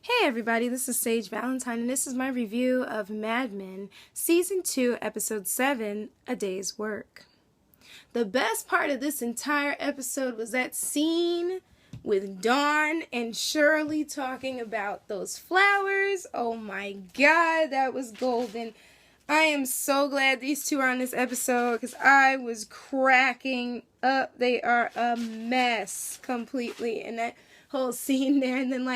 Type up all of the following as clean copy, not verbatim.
Hey everybody, this is Sage Valentine, and this is my review of Mad Men, Season 2, Episode 7, A Day's Work. The best part of this entire episode was that scene with Dawn and Shirley talking about those flowers. Oh my god, that was golden. I am so glad these two are on this episode because I was cracking up. They are a mess completely in that whole scene there. And then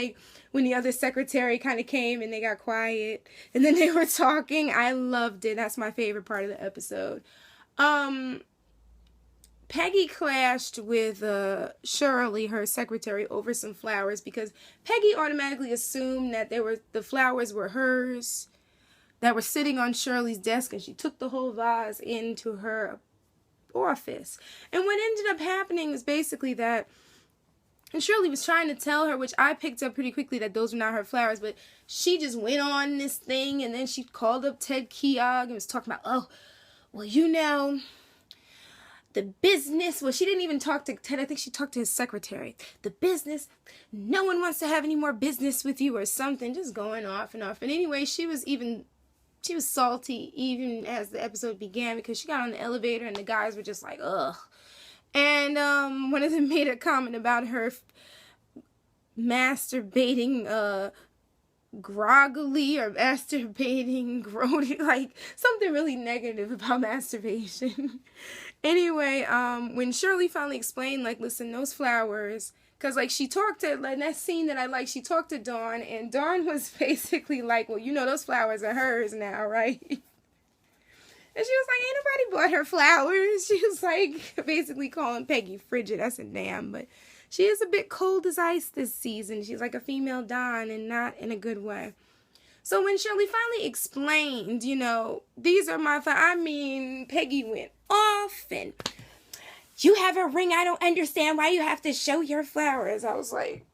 when the other secretary kind of came and they got quiet and then they were talking, I loved it. That's my favorite part of the episode. Peggy clashed with Shirley, her secretary, over some flowers because Peggy automatically assumed that the flowers were hers, that were sitting on Shirley's desk, and she took the whole vase into her office. And what ended up happening is basically that, and Shirley was trying to tell her, which I picked up pretty quickly, that those were not her flowers, but she just went on this thing, and then she called up Ted Keogh and was talking about, the business. Well, she didn't even talk to Ted. I think she talked to his secretary. The business. No one wants to have any more business with you or something. Just going off and off. And anyway, she was salty even as the episode began because she got on the elevator and the guys were just like, ugh. And one of them made a comment about her masturbating groggily or masturbating grody, like something really negative about masturbation. Anyway, when Shirley finally explained, listen, those flowers, because she talked to, in that scene that I like, she talked to Dawn, and Dawn was basically like, well, those flowers are hers now, right? And she was like, ain't nobody bought her flowers. She was like, basically calling Peggy frigid. I said, damn, but she is a bit cold as ice this season. She's like a female Dawn, and not in a good way. So when Shirley finally explained, these are my flowers, Peggy went off, and you have a ring. I don't understand why you have to show your flowers. I was like,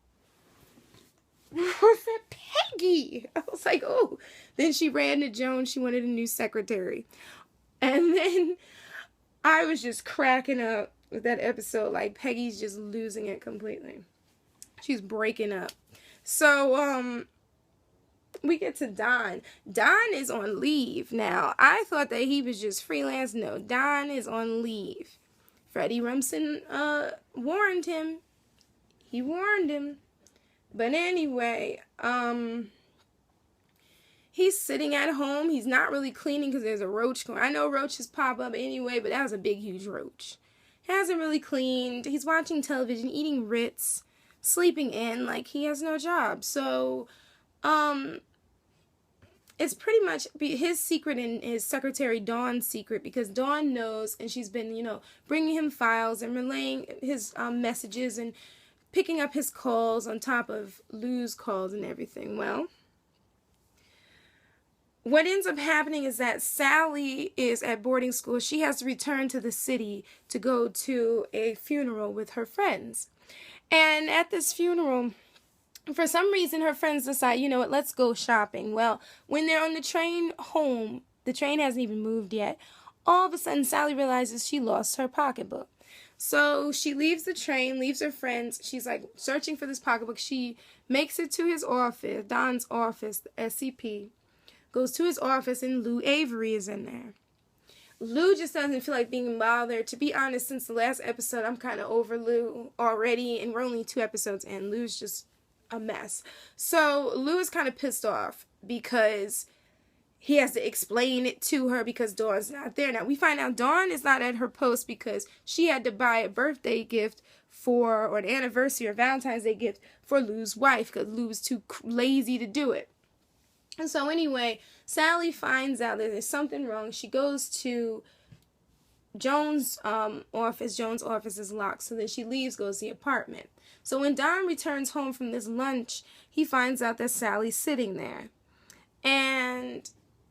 what's that, Peggy? I was like, oh. Then she ran to Joan. She wanted a new secretary. And then I was just cracking up with that episode. Peggy's just losing it completely. She's breaking up. So, we get to Don. Don is on leave now. I thought that he was just freelance. No, Don is on leave. Freddie Rumsen warned him. He warned him. But anyway, he's sitting at home. He's not really cleaning because there's a roach going. I know roaches pop up anyway, but that was a big, huge roach. He hasn't really cleaned. He's watching television, eating Ritz, sleeping in like he has no job. So, it's pretty much his secret and his secretary Dawn's secret, because Dawn knows, and she's been, bringing him files and relaying his messages and picking up his calls on top of Lou's calls and everything. Well, what ends up happening is that Sally is at boarding school. She has to return to the city to go to a funeral with her friends. And at this funeral, for some reason, her friends decide, let's go shopping. Well, when they're on the train home, the train hasn't even moved yet. All of a sudden, Sally realizes she lost her pocketbook. So she leaves the train, leaves her friends. She's searching for this pocketbook. She makes it to his office, Don's office, the SCP. Goes to his office, and Lou Avery is in there. Lou just doesn't feel like being bothered. To be honest, since the last episode, I'm kind of over Lou already, and we're only 2 episodes in. Lou's just a mess. So Lou is kind of pissed off because he has to explain it to her because Dawn's not there. Now we find out Dawn is not at her post because she had to buy a birthday gift or an anniversary or Valentine's Day gift for Lou's wife because Lou was too lazy to do it. And so anyway, Sally finds out that there's something wrong. She goes to Joan's office. Joan's office is locked. So then she leaves, goes to the apartment. So when Don returns home from this lunch, he finds out that Sally's sitting there. And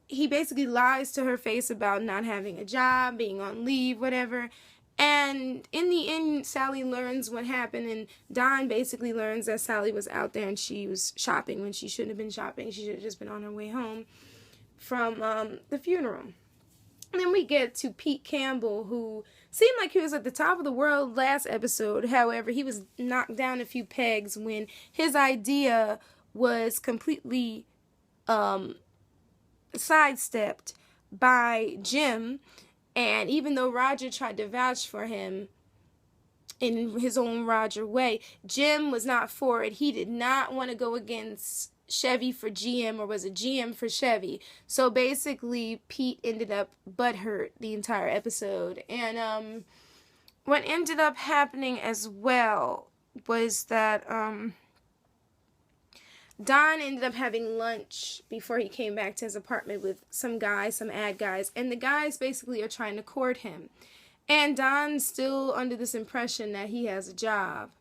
he basically lies to her face about not having a job, being on leave, whatever. And in the end, Sally learns what happened, and Don basically learns that Sally was out there and she was shopping when she shouldn't have been shopping. She should have just been on her way home from the funeral. And then we get to Pete Campbell, who seemed like he was at the top of the world last episode. However, he was knocked down a few pegs when his idea was completely sidestepped by Jim. And even though Roger tried to vouch for him in his own Roger way, Jim was not for it. He did not want to go against Chevy for GM, or was it GM for Chevy? So basically, Pete ended up butthurt the entire episode. And what ended up happening as well was that Don ended up having lunch before he came back to his apartment with some guys, some ad guys, and the guys basically are trying to court him. And Don's still under this impression that he has a job.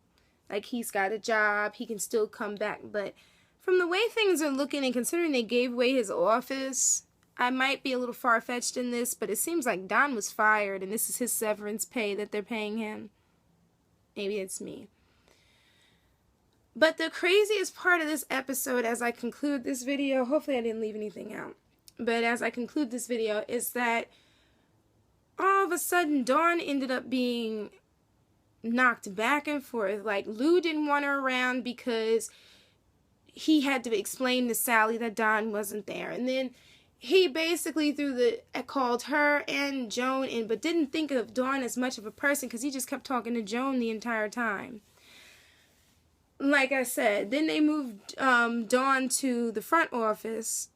Like, he's got a job, he can still come back. But from the way things are looking, and considering they gave away his office, I might be a little far-fetched in this, but it seems like Don was fired, and this is his severance pay that they're paying him. Maybe it's me. But the craziest part of this episode, as I conclude this video, hopefully I didn't leave anything out, but as I conclude this video, is that all of a sudden Dawn ended up being knocked back and forth. Like, Lou didn't want her around because he had to explain to Sally that Dawn wasn't there. And then he basically called her and Joan in, but didn't think of Dawn as much of a person because he just kept talking to Joan the entire time. Like I said, then they moved Dawn to the front office,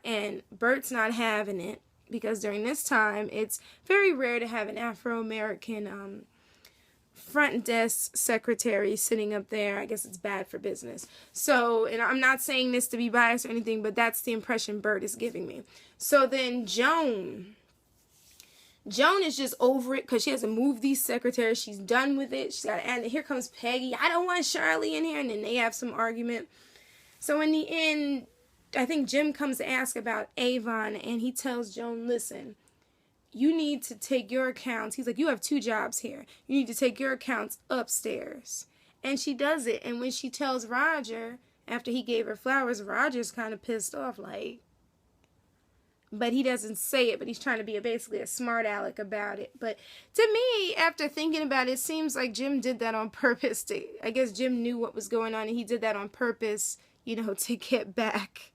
and Bert's not having it because during this time, it's very rare to have an Afro-American front desk secretary sitting up there. I guess it's bad for business. So, and I'm not saying this to be biased or anything, but that's the impression Bert is giving me. So then Joan is just over it because she has to move these secretaries. She's done with it. She's got to add, here comes Peggy. I don't want Charlie in here. And then they have some argument. So in the end, I think Jim comes to ask about Avon, and he tells Joan, listen, you need to take your accounts. He's like, you have 2 jobs here. You need to take your accounts upstairs. And she does it. And when she tells Roger, after he gave her flowers, Roger's kind of pissed off, like, but he doesn't say it, but he's trying to be basically a smart aleck about it. But to me, after thinking about it, it seems like Jim did that on purpose. I guess Jim knew what was going on, and he did that on purpose, you know, to get back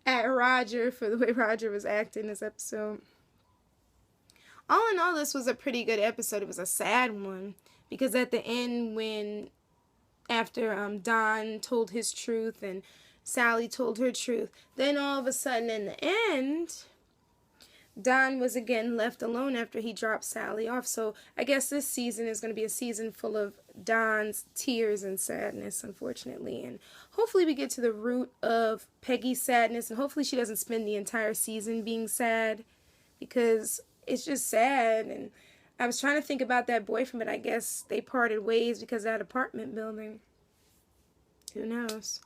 at Roger for the way Roger was acting this episode. All in all, this was a pretty good episode. It was a sad one, because at the end, after Don told his truth and Sally told her truth, then all of a sudden in the end, Don was again left alone after he dropped Sally off. So I guess this season is going to be a season full of Don's tears and sadness, unfortunately. And hopefully we get to the root of Peggy's sadness, and hopefully she doesn't spend the entire season being sad, because it's just sad. And I was trying to think about that boyfriend, but I guess they parted ways because of that apartment building. Who knows?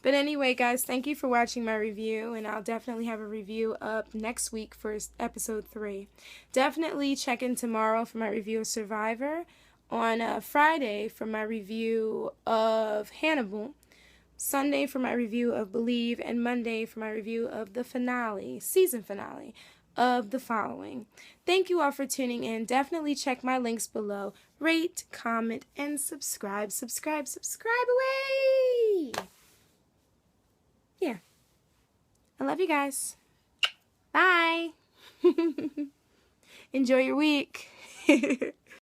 But anyway, guys, thank you for watching my review, and I'll definitely have a review up next week for episode 3. Definitely check in tomorrow for my review of Survivor, on Friday for my review of Hannibal, Sunday for my review of Believe, and Monday for my review of the finale, season finale of The Following. Thank you all for tuning in. Definitely check my links below. Rate, comment, and subscribe. Subscribe away! Yeah. I love you guys. Bye. Enjoy your week.